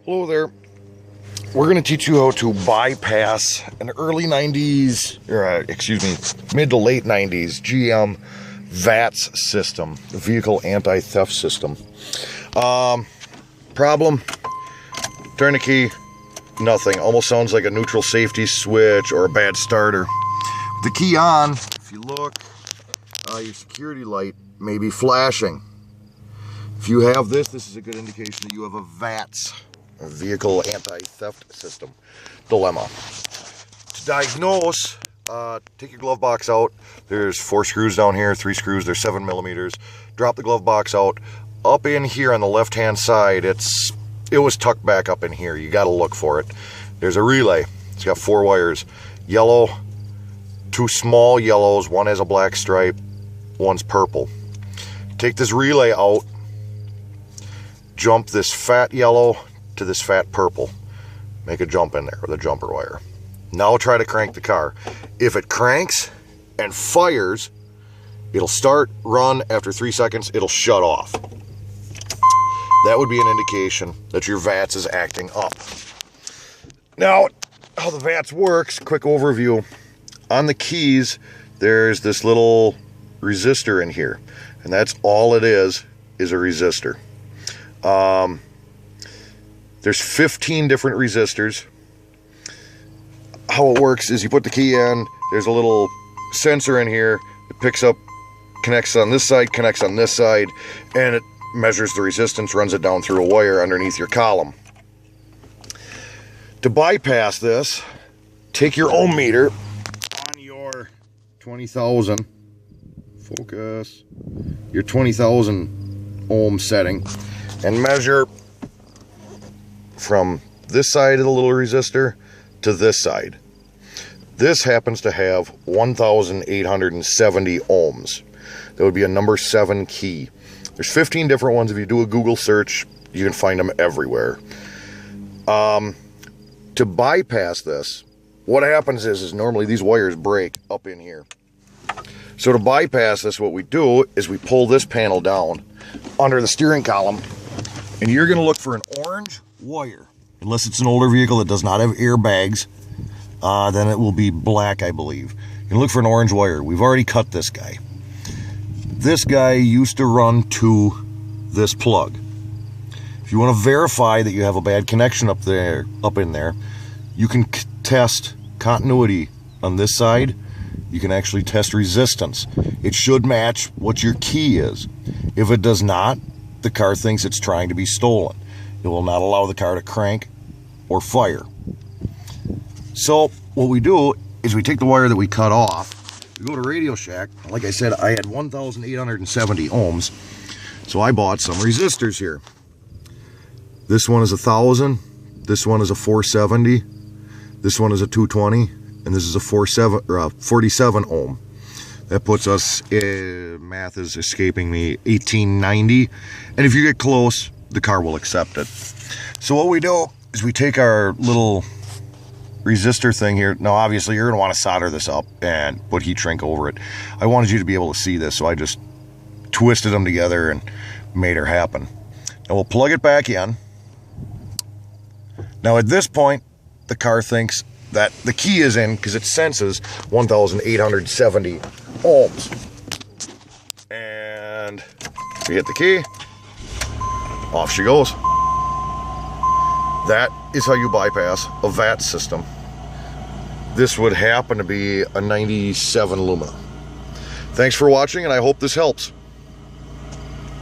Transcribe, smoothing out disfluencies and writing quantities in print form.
Hello there. We're going to teach you how to bypass an early 90s, or mid to late 90s GM VATS system, the vehicle anti-theft system. Problem, turn the key, nothing. Almost sounds like a neutral safety switch or a bad starter. With the key on, if you look, your security light may be flashing. If you have this, this is a good indication that you have a VATS, a vehicle anti-theft system dilemma. To diagnose, take your glove box out. There's 4 screws down here, 3 screws, they're 7 millimeters. Drop the glove box out. Up in here on the left hand side, it was tucked back up in here. You got to look for it. There's a relay. It's got 4 wires. Yellow, 2 small yellows, one has a black stripe, one's purple. Take this relay out, jump this fat yellow to this fat purple. Make a jump in there with a jumper wire. Now try to crank the car. If it cranks and fires, it'll start, run. After 3 seconds, it'll shut off. That would be an indication that your VATS is acting up. Now, how the VATS works, quick overview. On the keys, there's this little resistor in here, and that's all it is a resistor. There's 15 different resistors. How it works is you put the key in, there's a little sensor in here, it picks up, connects on this side, connects on this side, and it measures the resistance, runs it down through a wire underneath your column. To bypass this, take your ohm meter on your 20,000, focus, your 20,000 ohm setting, and measure from this side of the little resistor to this side. This happens to have 1,870 ohms. That would be a number 7 key. There's 15 different ones. If you do a Google search, you can find them everywhere. To bypass this, what happens is normally these wires break up in here. So to bypass this, what we do is we pull this panel down under the steering column, and you're going to look for an orange wire. Unless it's an older vehicle that does not have airbags, then it will be black, I believe. You can look for an orange wire. We've already cut this guy. This guy used to run to this plug. If you want to verify that you have a bad connection up in there, you can test continuity on this side. You can actually test resistance. It should match what your key is. If it does not, the car thinks it's trying to be stolen. It will not allow the car to crank or fire. So what we do is we take the wire that we cut off, we go to Radio Shack. Like I said, I had 1,870 ohms, so I bought some resistors here. This one is 1,000, this one is a 470, this one is a 220, and this is a 47 ohm. That puts us, math is escaping me, 1890. And if you get close, the car will accept it. So what we do is we take our little resistor thing here. Now obviously you're going to want to solder this up and put heat shrink over it. I wanted you to be able to see this, so I just twisted them together and made her happen. Now we'll plug it back in. Now at this point, the car thinks that the key is in because it senses 1,870 ohms. And we hit the key, off she goes. That is how you bypass a VATS system. This would happen to be a 97 Lumina. Thanks for watching, and I hope this helps.